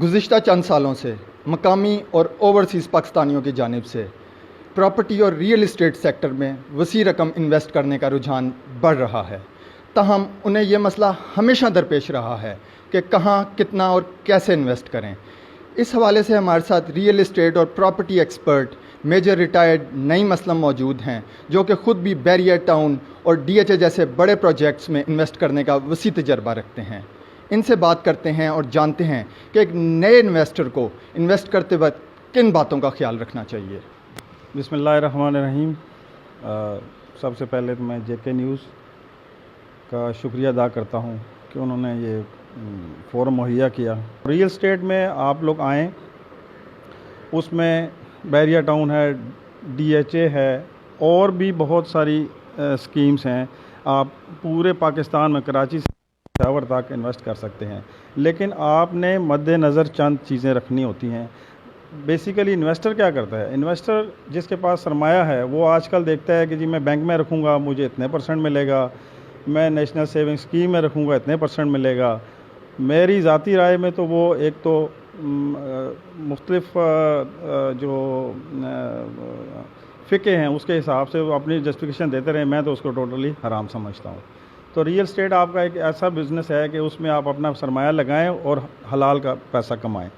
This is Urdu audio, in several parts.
گزشتہ چند سالوں سے مقامی اور اوورسیز پاکستانیوں کی جانب سے پراپرٹی اور ریئل اسٹیٹ سیکٹر میں وسیع رقم انویسٹ کرنے کا رجحان بڑھ رہا ہے، تاہم انہیں یہ مسئلہ ہمیشہ درپیش رہا ہے کہ کہاں، کتنا اور کیسے انویسٹ کریں۔ اس حوالے سے ہمارے ساتھ ریئل اسٹیٹ اور پراپرٹی ایکسپرٹ میجر ریٹائرڈ نعیم اسلم موجود ہیں، جو کہ خود بھی بیریئر ٹاؤن اور ڈی ایچ اے جیسے بڑے پروجیکٹس میں انویسٹ کرنے کا وسیع تجربہ رکھتے ہیں۔ ان سے بات کرتے ہیں اور جانتے ہیں کہ ایک نئے انویسٹر کو انویسٹ کرتے وقت کن باتوں کا خیال رکھنا چاہیے۔ بسم اللہ الرحمن الرحیم۔ سب سے پہلے تو میں جے کے نیوز کا شکریہ ادا کرتا ہوں کہ انہوں نے یہ فورم مہیا کیا۔ ریئل اسٹیٹ میں آپ لوگ آئیں، اس میں بیریئر ٹاؤن ہے، ڈی ایچ اے ہے، اور بھی بہت ساری اسکیمز ہیں۔ آپ پورے پاکستان میں کراچی سے پشاور تک انویسٹ کر سکتے ہیں، لیکن آپ نے مد نظر چند چیزیں رکھنی ہوتی ہیں۔ بیسیکلی انویسٹر کیا کرتا ہے؟ انویسٹر جس کے پاس سرمایہ ہے وہ آج کل دیکھتا ہے کہ جی میں بینک میں رکھوں گا مجھے اتنے % ملے گا، میں نیشنل سیونگ اسکیم میں رکھوں گا اتنے % ملے گا۔ میری ذاتی رائے میں تو وہ ایک تو مختلف جو فقہ ہیں اس کے حساب سے وہ اپنی جسٹیفیکیشن دیتے رہے، میں تو اس کو ٹوٹلی حرام سمجھتا ہوں۔ تو ریئل اسٹیٹ آپ کا ایک ایسا بزنس ہے کہ اس میں آپ اپنا سرمایہ لگائیں اور حلال کا پیسہ کمائیں۔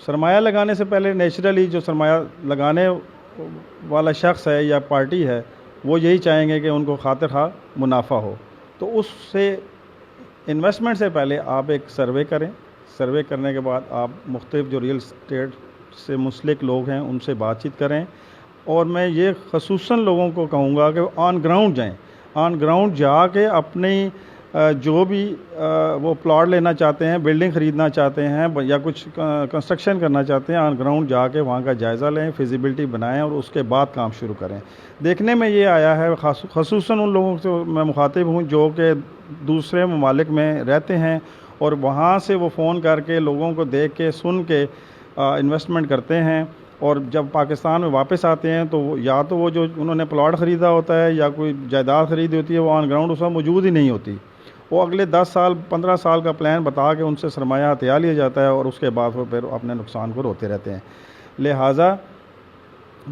سرمایہ لگانے سے پہلے نیچرلی جو سرمایہ لگانے والا شخص ہے یا پارٹی ہے وہ یہی چاہیں گے کہ ان کو خاطر خواہ منافع ہو، تو اس سے انویسٹمنٹ سے پہلے آپ ایک سروے کریں۔ سروے کرنے کے بعد آپ مختلف جو ریئل اسٹیٹ سے منسلک لوگ ہیں ان سے بات چیت کریں، اور میں یہ خصوصاً لوگوں کو کہوں گا کہ آن گراؤنڈ جائیں۔ آن گراؤنڈ جا کے اپنی جو بھی وہ پلاٹ لینا چاہتے ہیں، بلڈنگ خریدنا چاہتے ہیں یا کچھ کنسٹرکشن کرنا چاہتے ہیں، آن گراؤنڈ جا کے وہاں کا جائزہ لیں، فیزیبلٹی بنائیں اور اس کے بعد کام شروع کریں۔ دیکھنے میں یہ آیا ہے، خصوصاً ان لوگوں سے میں مخاطب ہوں جو کہ دوسرے ممالک میں رہتے ہیں اور وہاں سے وہ فون کر کے لوگوں کو دیکھ کے سن کے انویسٹمنٹ کرتے ہیں، اور جب پاکستان میں واپس آتے ہیں تو یا تو وہ جو انہوں نے پلاٹ خریدا ہوتا ہے یا کوئی جائیداد خریدی ہوتی ہے وہ آن گراؤنڈ اس وقت موجود ہی نہیں ہوتی۔ وہ اگلے 10 سال 15 سال کا پلان بتا کے ان سے سرمایہ ہتھیا لیا جاتا ہے، اور اس کے بعد وہ پھر اپنے نقصان کو روتے رہتے ہیں۔ لہٰذا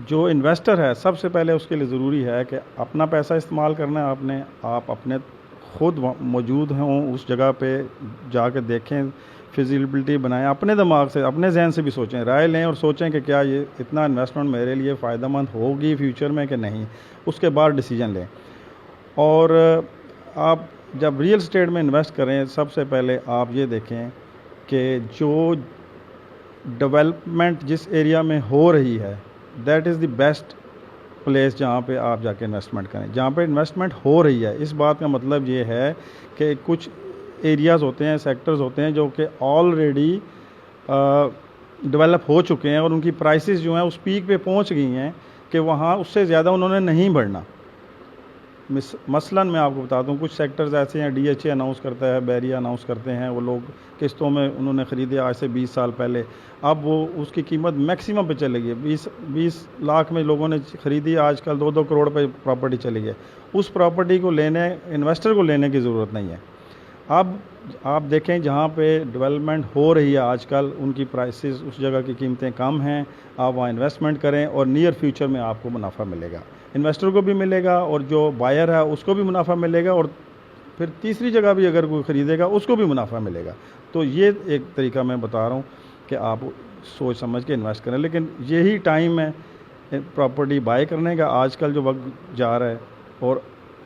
جو انویسٹر ہے سب سے پہلے اس کے لیے ضروری ہے کہ اپنا پیسہ استعمال کرنا ہے، آپ اپنے خود موجود ہوں اس جگہ پہ جا کے دیکھیں، فیزیبلٹی بنائیں، اپنے دماغ سے اپنے ذہن سے بھی سوچیں، رائے لیں اور سوچیں کہ کیا یہ اتنا انویسٹمنٹ میرے لیے فائدہ مند ہوگی فیوچر میں کہ نہیں، اس کے بعد ڈیسیجن لیں۔ اور آپ جب ریئل اسٹیٹ میں انویسٹ کریں سب سے پہلے آپ یہ دیکھیں کہ جو ڈیولپمنٹ جس ایریا میں ہو رہی ہے that is the best place جہاں پہ آپ جا کے انویسٹمنٹ کریں، جہاں پہ انویسٹمنٹ ہو رہی ہے۔ اس بات کا مطلب یہ ہے کہ کچھ ایریاز ہوتے ہیں، سیکٹرز ہوتے ہیں جو کہ آلریڈی ڈیولپ ہو چکے ہیں اور ان کی پرائسز جو ہیں اس پیک پہ پہنچ گئی ہیں کہ وہاں اس سے زیادہ انہوں نے نہیں بڑھنا۔ مثلاً میں آپ کو بتاتا ہوں، کچھ سیکٹرز ایسے ہیں، ڈی ایچ اے اناؤنس کرتا ہے، بیریا اناؤنس کرتے ہیں، وہ لوگ قسطوں میں انہوں نے خریدے آج سے 20 سال پہلے، اب وہ اس کی قیمت میکسیمم پہ چلے گئی، 20 لاکھ میں لوگوں نے خریدی، آج کل 2 کروڑ پہ پراپرٹی چلی ہے۔ اس پراپرٹی کو لینے انویسٹر کو لینے کی ضرورت نہیں ہے۔ اب آپ دیکھیں جہاں پہ ڈیولپمنٹ ہو رہی ہے آج کل ان کی پرائسز، اس جگہ کی قیمتیں کم ہیں، آپ وہاں انویسٹمنٹ کریں اور نیئر فیوچر میں آپ کو منافع ملے گا، انویسٹر کو بھی ملے گا اور جو بائر ہے اس کو بھی منافع ملے گا، اور پھر تیسری جگہ بھی اگر کوئی خریدے گا اس کو بھی منافع ملے گا۔ تو یہ ایک طریقہ میں بتا رہا ہوں کہ آپ سوچ سمجھ کے انویسٹ کریں، لیکن یہی ٹائم ہے پراپرٹی بائی کرنے کا آج کل جو وقت جا رہا ہے، اور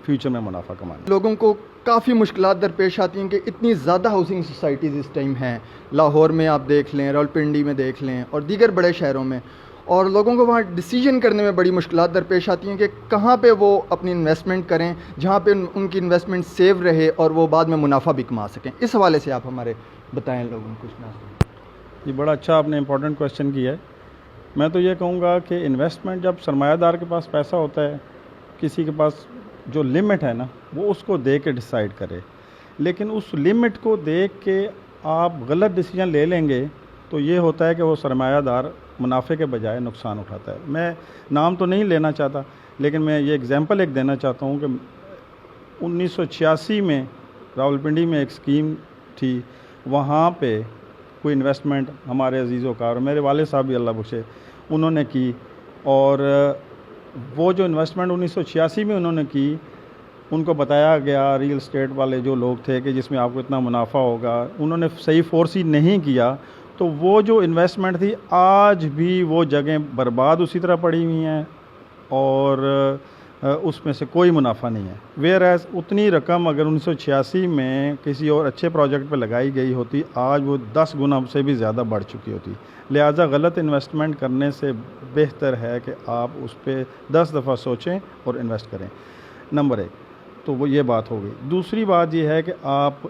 فیوچر میں منافع کمانا۔ لوگوں کو کافی مشکلات درپیش آتی ہیں کہ اتنی زیادہ ہاؤسنگ سوسائٹیز اس ٹائم ہیں، لاہور میں آپ دیکھ لیں، راولپنڈی میں دیکھ لیں اور دیگر بڑے شہروں میں، اور لوگوں کو وہاں ڈیسیجن کرنے میں بڑی مشکلات درپیش آتی ہیں کہ کہاں پہ وہ اپنی انویسٹمنٹ کریں جہاں پہ ان کی انویسٹمنٹ سیو رہے اور وہ بعد میں منافع بھی کما سکیں۔ اس حوالے سے آپ ہمارے بتائیں لوگوں کو کچھ نہ۔ یہ بڑا اچھا آپ نے امپورٹنٹ کویشچن کیا ہے۔ میں تو یہ کہوں گا کہ انویسٹمنٹ جب سرمایہ دار کے پاس پیسہ ہوتا ہے، کسی کے پاس جو لمٹ ہے نا وہ اس کو دے کے ڈیسائیڈ کرے، لیکن اس لمٹ کو دیکھ کے آپ غلط ڈیسیجن لے لیں گے تو یہ ہوتا ہے کہ وہ سرمایہ دار منافع کے بجائے نقصان اٹھاتا ہے۔ میں نام تو نہیں لینا چاہتا، لیکن میں یہ اگزامپل ایک دینا چاہتا ہوں کہ 1986 میں راولپنڈی میں ایک اسکیم تھی، وہاں پہ کوئی انویسٹمنٹ ہمارے عزیز و کار میرے والد صاحب بھی اللہ بخشے انہوں نے کی، اور وہ جو انویسٹمنٹ 1986 میں انہوں نے کی، ان کو بتایا گیا ریئل اسٹیٹ والے جو لوگ تھے کہ جس میں آپ کو اتنا منافع ہوگا، انہوں نے صحیح فورسی نہیں کیا، تو وہ جو انویسٹمنٹ تھی آج بھی وہ جگہیں برباد اسی طرح پڑی ہوئی ہیں اور اس میں سے کوئی منافع نہیں ہے. ویئر ایز اتنی رقم اگر 1986 میں کسی اور اچھے پروجیکٹ پہ لگائی گئی ہوتی، آج وہ 10 گنا سے بھی زیادہ بڑھ چکی ہوتی. لہٰذا غلط انویسٹمنٹ کرنے سے بہتر ہے کہ آپ اس پہ 10 دفعہ سوچیں اور انویسٹ کریں. نمبر 1 تو وہ یہ بات ہو گئی. دوسری بات یہ ہے کہ آپ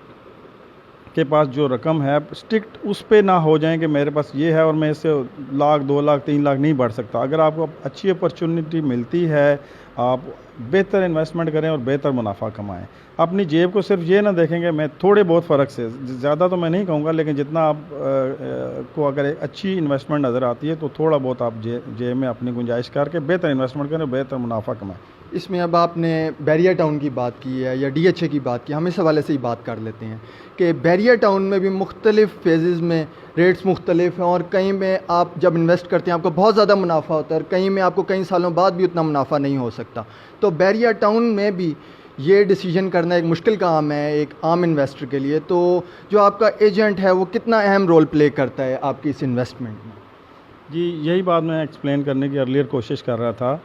کے پاس جو رقم ہے اسٹرکٹ اس پہ نہ ہو جائیں کہ میرے پاس یہ ہے اور میں اس سے 1 لاکھ 2 لاکھ 3 لاکھ نہیں بڑھ سکتا. اگر آپ کو اچھی اپرچونٹی ملتی ہے آپ بہتر انویسٹمنٹ کریں اور بہتر منافع کمائیں. اپنی جیب کو صرف یہ نہ دیکھیں کہ میں تھوڑے بہت فرق سے، زیادہ تو میں نہیں کہوں گا، لیکن جتنا آپ کو اگر ایک اچھی انویسٹمنٹ نظر آتی ہے تو تھوڑا بہت آپ جیب میں اپنی گنجائش کر کے بہتر انویسٹمنٹ کریں اور بہتر منافع کمائیں. اس میں اب آپ نے بیریا ٹاؤن کی بات کی ہے یا DHA کی بات کی، ہم اس حوالے سے ہی بات کر لیتے ہیں کہ بیریا ٹاؤن میں بھی مختلف فیزز میں ریٹس مختلف ہیں، اور کہیں میں آپ جب انویسٹ کرتے ہیں آپ کو بہت زیادہ منافع ہوتا ہے اور کہیں میں آپ کو کئی سالوں بعد بھی اتنا منافع نہیں ہو سکتا. تو بیریا ٹاؤن میں بھی یہ ڈیسیجن کرنا ایک مشکل کام ہے ایک عام انویسٹر کے لیے. تو جو آپ کا ایجنٹ ہے وہ کتنا اہم رول پلے کرتا ہے آپ کی اس انویسٹمنٹ میں؟ جی یہی بات میں ایکسپلین کرنے کی ارلیئر کوشش کر رہا تھا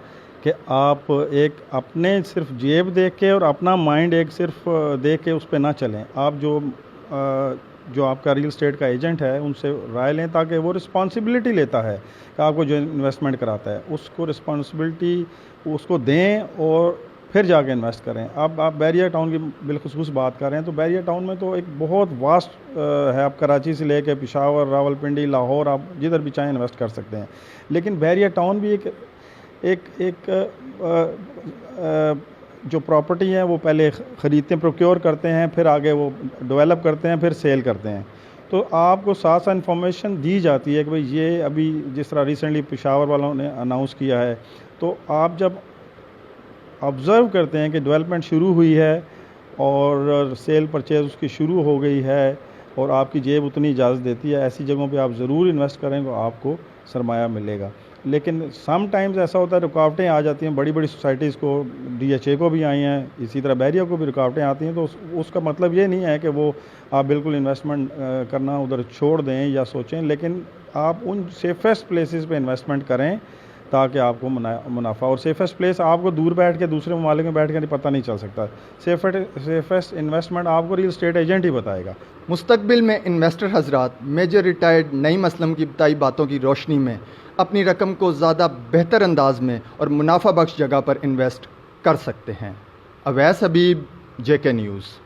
کہ آپ ایک اپنے صرف جیب دیکھ کے اور اپنا مائنڈ ایک صرف دیکھ کے اس پہ نہ چلیں. آپ جو آپ کا ریئل اسٹیٹ کا ایجنٹ ہے ان سے رائے لیں تاکہ وہ رسپانسبلٹی لیتا ہے کہ آپ کو جو انویسٹمنٹ کراتا ہے اس کو رسپانسبلٹی اس کو دیں اور پھر جا کے انویسٹ کریں. اب آپ بیریا ٹاؤن کی بالخصوص بات کر رہے ہیں تو بیریا ٹاؤن میں تو ایک بہت واسٹ ہے. آپ کراچی سے لے کے پشاور، راولپنڈی، لاہور، آپ جدھر بھی چاہیں انویسٹ کر سکتے ہیں. لیکن بیریا ٹاؤن بھی ایک جو پراپرٹی ہے وہ پہلے خریدتے ہیں، پروکیور کرتے ہیں، پھر آگے وہ ڈیولپ کرتے ہیں، پھر سیل کرتے ہیں. تو آپ کو ساتھ ساتھ انفارمیشن دی جاتی ہے کہ بھئی یہ ابھی جس طرح ریسنٹلی پشاور والوں نے اناؤنس کیا ہے، تو آپ جب آبزرو کرتے ہیں کہ ڈیولپمنٹ شروع ہوئی ہے اور سیل پرچیز اس کی شروع ہو گئی ہے اور آپ کی جیب اتنی اجازت دیتی ہے، ایسی جگہوں پہ آپ ضرور انویسٹ کریں گے، آپ کو سرمایہ ملے گا. لیکن سم ٹائمز ایسا ہوتا ہے رکاوٹیں آ جاتی ہیں، بڑی بڑی سوسائٹیز کو، DHA کو بھی آئی ہیں، اسی طرح بیریا کو بھی رکاوٹیں آتی ہیں. تو اس کا مطلب یہ نہیں ہے کہ وہ آپ بالکل انویسٹمنٹ کرنا ادھر چھوڑ دیں یا سوچیں، لیکن آپ ان سیفسٹ پلیسز پہ انویسٹمنٹ کریں تاکہ آپ کو منافع. اور سیفسٹ پلیس آپ کو دور بیٹھ کے دوسرے ممالک میں بیٹھ کے پتہ نہیں چل سکتا. سیفسٹ انویسٹمنٹ آپ کو ریئل اسٹیٹ ایجنٹ ہی بتائے گا. مستقبل میں انویسٹر حضرات میجر ریٹائرڈ نعیم اسلم کی بتائی باتوں کی روشنی میں اپنی رقم کو زیادہ بہتر انداز میں اور منافع بخش جگہ پر انویسٹ کر سکتے ہیں. اویس حبیب، JK نیوز.